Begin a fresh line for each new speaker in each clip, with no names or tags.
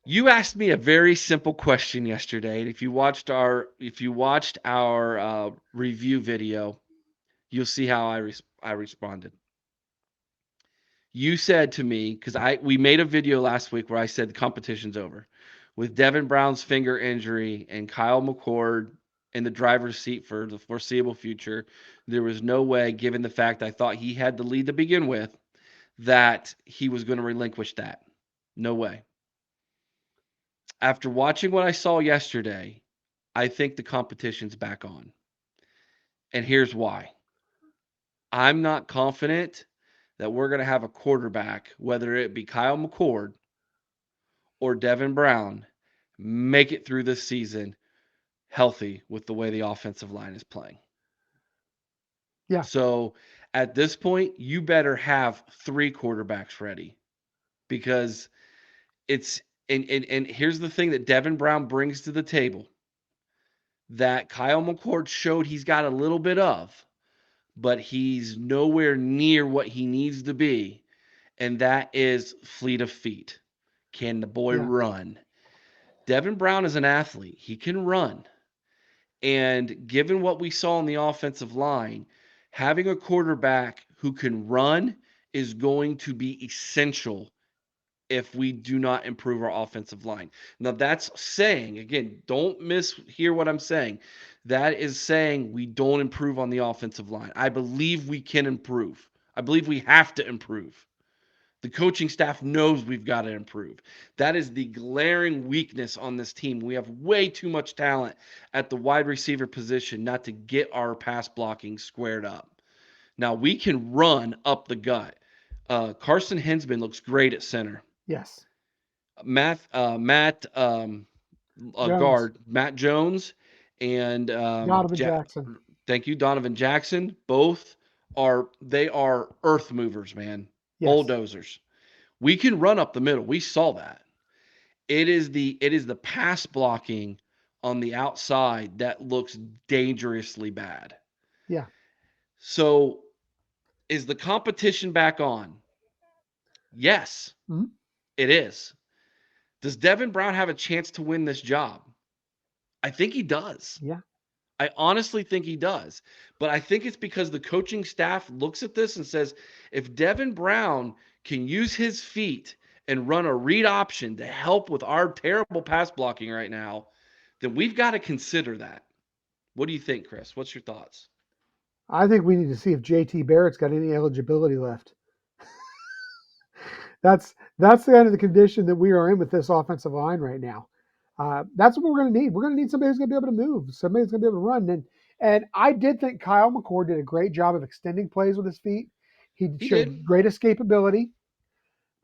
You asked me a very simple question yesterday, and if you watched our review video, you'll see how I responded. You said to me, because we made a video last week where I said the competition's over. With Devin Brown's finger injury and Kyle McCord in the driver's seat for the foreseeable future, there was no way, given the fact I thought he had the lead to begin with, that he was going to relinquish that. No way. After watching what I saw yesterday, I think the competition's back on. And here's why. I'm not confident that we're going to have a quarterback, whether it be Kyle McCord or Devin Brown, make it through this season healthy with the way the offensive line is playing.
Yeah.
So at this point, you better have three quarterbacks ready because it's and here's the thing that Devin Brown brings to the table that Kyle McCord showed he's got a little bit of, but he's nowhere near what he needs to be, and that is fleet of feet. Can the boy
Yeah.
run? Devin Brown is an athlete. He can run. And given what we saw on the offensive line, having a quarterback who can run is going to be essential if we do not improve our offensive line. Now, that's saying, again, don't mishear what I'm saying. That is saying we don't improve on the offensive line. I believe we can improve. I believe we have to improve. The coaching staff knows we've got to improve. That is the glaring weakness on this team. We have way too much talent at the wide receiver position not to get our pass blocking squared up. Now, we can run up the gut. Carson Hinsman looks great at center.
Yes. Jones.
Guard, Matt Jones, and
Donovan Jackson.
thank you, Donovan Jackson. Both they are earth movers, man,
Yes.
bulldozers. We can run up the middle. We saw that. It is the pass blocking on the outside that looks dangerously bad.
Yeah.
So is the competition back on? Yes,
Mhm.
it is. Does Devin Brown have a chance to win this job? I think he does.
Yeah.
I honestly think he does. But I think it's because the coaching staff looks at this and says, if Devin Brown can use his feet and run a read option to help with our terrible pass blocking right now, then we've got to consider that. What do you think, Chris? What's your thoughts?
I think we need to see if JT Barrett's got any eligibility left. That's the kind of the condition that we are in with this offensive line right now. That's what we're going to need. We're going to need somebody who's going to be able to move, somebody who's going to be able to run. And I did think Kyle McCord did a great job of extending plays with his feet. He
He did.
showed great escapability,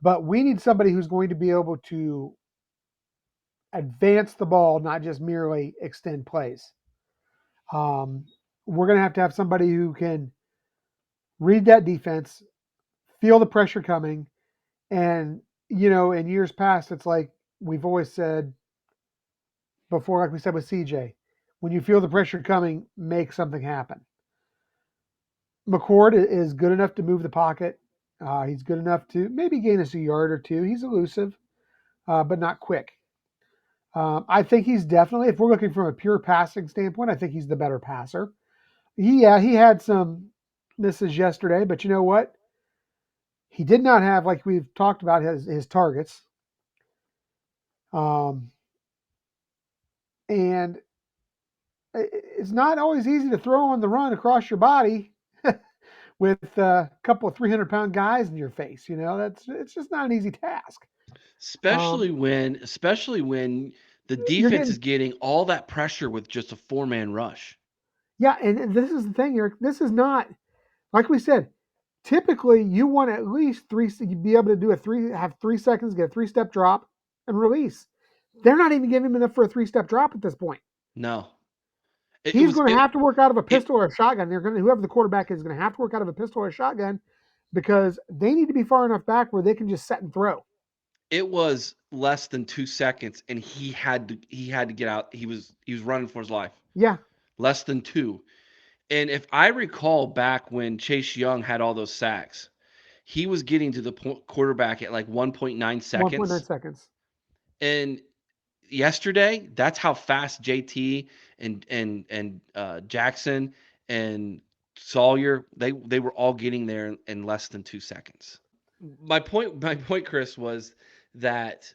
but we need somebody who's going to be able to advance the ball, not just merely extend plays. Um, we're going to have somebody who can read that defense, feel the pressure coming, and in years past, it's like we've always said before, like we said with CJ, when you feel the pressure coming, make something happen. McCord is good enough to move the pocket. He's good enough to maybe gain us a yard or two. He's elusive, but not quick. I think he's definitely, if we're looking from a pure passing standpoint, I think he's the better passer. He had some misses yesterday, but you know what? He did not have, like we've talked about, his targets. Um, and it's not always easy to throw on the run across your body with a couple of 300-pound guys in your face. It's just not an easy task. Um,
Especially when the
you're
defense
getting
is getting all that pressure with just a four-man rush.
Yeah, and this is the thing, Eric. This is not like we said. Typically, you want at least three. You be able to do have 3 seconds, get a three-step drop, and release. They're not even giving him enough for a three-step drop at this point.
No. It
He's
was
going to
it
have to work out of a
it
pistol or a shotgun. Whoever the quarterback is going to have to work out of a pistol or a shotgun because they need to be far enough back where they can just set and throw.
it was less than 2 seconds and he had to get out. He was running for his life.
Yeah,
Less than 2. And if I recall back when Chase Young had all those sacks, he was getting to the quarterback at like 1.9
1.9
seconds.
seconds.
And yesterday, that's how fast JT and Jackson and Sawyer they were all getting there in less than 2 seconds. My point, Chris, was that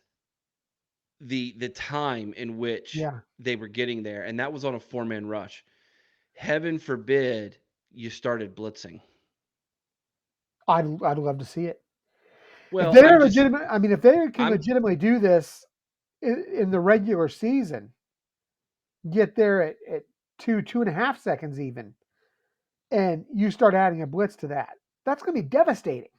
the time in which
Yeah,
they were getting there, and that was on a 4-man rush. Heaven forbid you started blitzing.
I'd love to see it. If
Well,
they're legitimate, I mean, if they can
I'm
legitimately do this in the regular season, get there at 2.5 seconds even, and you start adding a blitz to that, that's going to be devastating.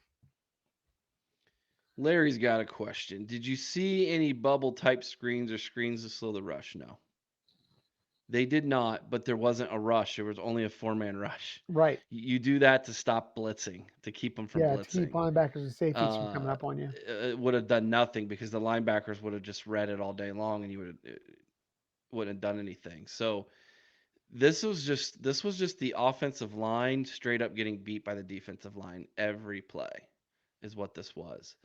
Larry's got a question. Did you see any bubble type screens or screens to slow the rush? No. They did not, but there wasn't a rush. There was only a 4-man rush.
Right.
You do that to stop blitzing, to keep them from
Yeah, to keep
blitzing.
linebackers and safeties from coming
Uh,
up on you.
it would have done nothing because the linebackers would have just read it all day long, and you wouldn't have done anything. So this was just the offensive line straight up getting beat by the defensive line every play, is what this was.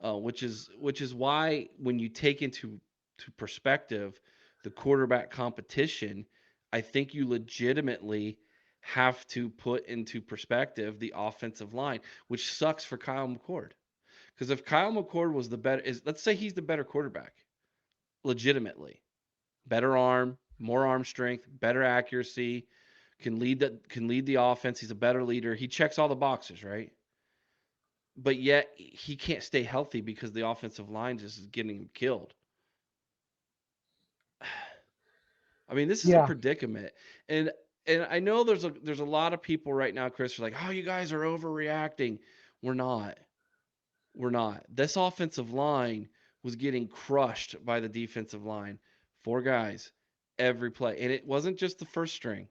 Which is why when you take into to perspective the quarterback competition, I think you legitimately have to put into perspective the offensive line, which sucks for Kyle McCord. Because if Kyle McCord was the better, let's say he's the better quarterback, legitimately, better arm, more arm strength, better accuracy, can lead the offense. He's a better leader. He checks all the boxes, right? But yet he can't stay healthy because the offensive line just is getting him killed. I mean, this is a
Yeah,
predicament, and and I know there's a lot of people right now, Chris, are like, oh, you guys are overreacting. We're not. We're not. This offensive line was getting crushed by the defensive line. Four guys every play, and it wasn't just the first string.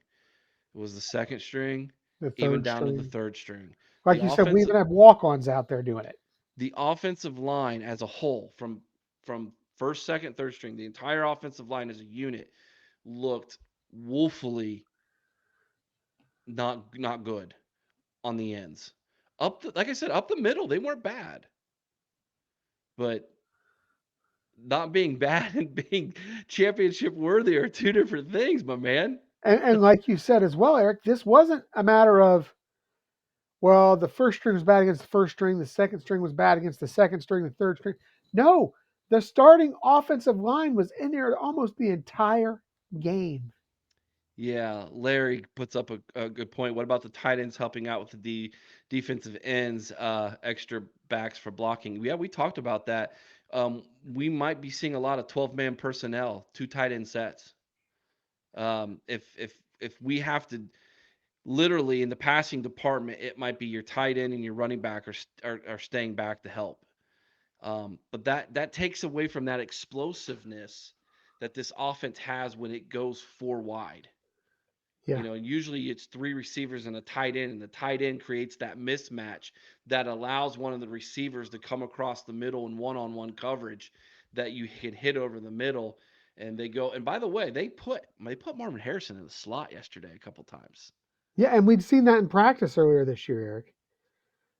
It was the second string,
the
even
third
down to the
string.
third string. The
Like you said, we
offensive
even have walk-ons out there doing it.
the offensive line as a whole, from first, second, third string, the entire offensive line as a unit looked woefully not good on the ends. Like I said, up the middle, they weren't bad, but not being bad and being championship worthy are two different things, my man.
And like you said as well, Eric, this wasn't a matter of, well, the first string was bad against the first string, the second string was bad against the second string, the third string. No, the starting offensive line was in there almost the entire game.
Yeah, Larry puts up a good point. What about the tight ends helping out with the defensive ends, extra backs for blocking? Yeah, we talked about that. We might be seeing a lot of 12-man personnel, two tight end sets. If we have to literally in the passing department, it might be your tight end and your running back are staying back to help. But that takes away from that explosiveness that this offense has when it goes four wide.
Yeah.
And usually it's three receivers and a tight end, and the tight end creates that mismatch that allows one of the receivers to come across the middle in one-on-one coverage that you can hit over the middle. And they go. And by the way, they put Marvin Harrison in the slot yesterday a couple times.
Yeah, and we'd seen that in practice earlier this year, Eric.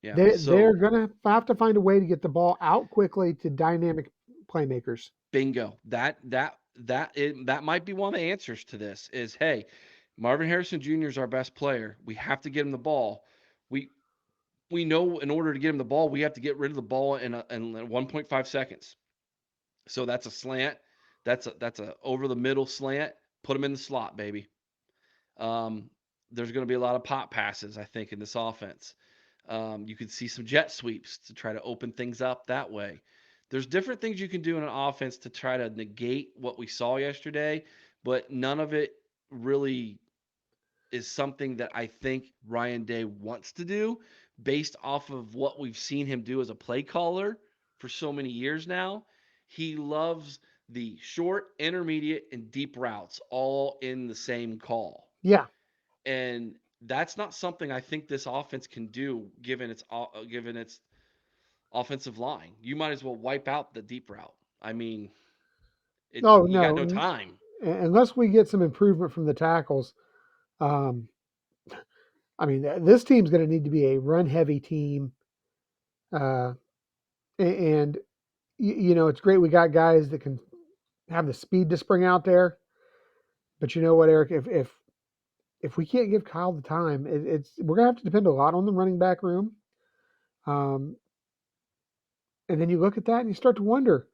Yeah.
They're
So
gonna have to find a way to get the ball out quickly to dynamic playmakers.
bingo. That might be one of the answers to this. Is hey, Marvin Harrison Jr. is our best player. We have to get him the ball. We we know in order to get him the ball, we have to get rid of the ball in 1.5 seconds. So that's a slant. That's a over the middle slant. Put him in the slot, baby. Um, there's going to be a lot of pop passes, I think, in this offense. You could see some jet sweeps to try to open things up that way. There's different things you can do in an offense to try to negate what we saw yesterday, but none of it really is something that I think Ryan Day wants to do based off of what we've seen him do as a play caller for so many years now. He loves the short, intermediate, and deep routes all in the same call.
Yeah.
And that's not something I think this offense can do given its offensive line. You might as well wipe out the deep route. I mean,
No,
you got
no.
no time.
Unless we get some improvement from the tackles, um, I mean, this team's going to need to be a run heavy team. And it's great we got guys that can have the speed to spring out there. But you know what, Eric? If we can't give Kyle the time, it's we're gonna have to depend a lot on the running back room. Um, and then you look at that and you start to wonder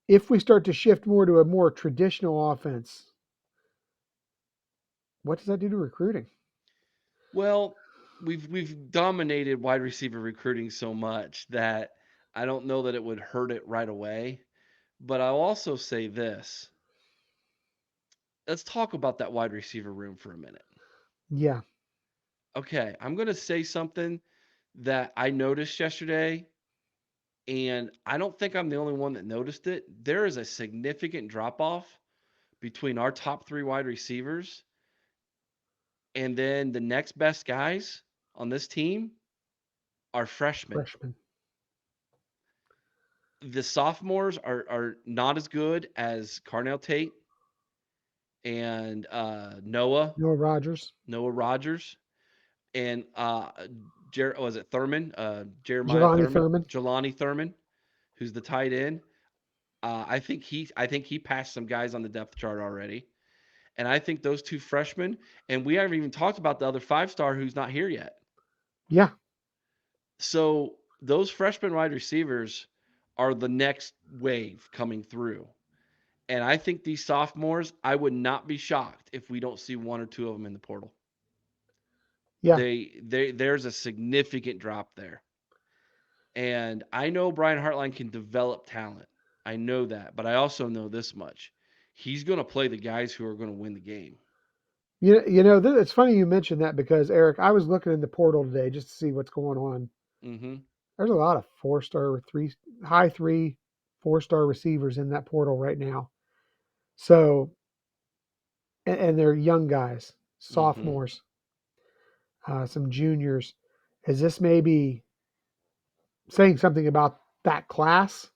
if we start to shift more to a more traditional offense, what does that do to recruiting?
Well, we've dominated wide receiver recruiting so much that I don't know that it would hurt it right away. But I'll also say this. Let's talk about that wide receiver room for a minute.
Yeah,
Okay, I'm going to say something that I noticed yesterday, and I don't think I'm the only one that noticed it. There is a significant drop off between our top three wide receivers and then the next best guys on this team are freshmen.
freshman.
The sophomores are not as good as Carnell Tate and
Noah Rogers,
Noah Rogers, and was it Thurman? Jeremiah
Jelani
Thurman,
Thurman.
Jelani Thurman, who's the tight end. I think he passed some guys on the depth chart already, and I think those two freshmen, and we haven't even talked about the other 5-star who's not here yet.
Yeah,
So those freshman wide receivers are the next wave coming through. And I think these sophomores, I would not be shocked if we don't see one or two of them in the portal.
yeah.
There's a significant drop there. And I know Brian Hartline can develop talent. I know that, but I also know this much. He's going to play the guys who are going to win the game.
It's funny you mentioned that because Eric, I was looking in the portal today just to see what's going on.
Mhm.
There's a lot of 4-star, high three, 4-star receivers in that portal right now. So, and they're young guys,
Mhm.
sophomores, some juniors. Is this maybe saying something about that class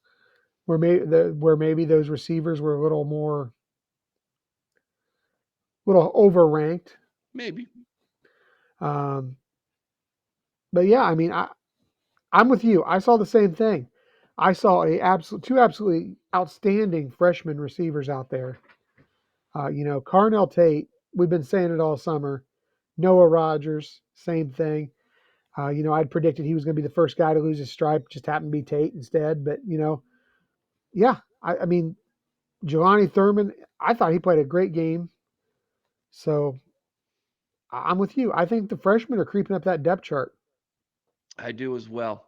where maybe those receivers were a little overranked?
Maybe.
Um, but yeah, I mean, I'm with you. I saw the same thing. I saw two absolutely outstanding freshman receivers out there. Carnell Tate. We've been saying it all summer. Noah Rogers, same thing. I'd predicted he was going to be the first guy to lose his stripe. Just happened to be Tate instead. But yeah. I mean, Jelani Thurman. I thought he played a great game. So I'm with you. I think the freshmen are creeping up that depth chart.
I do as well.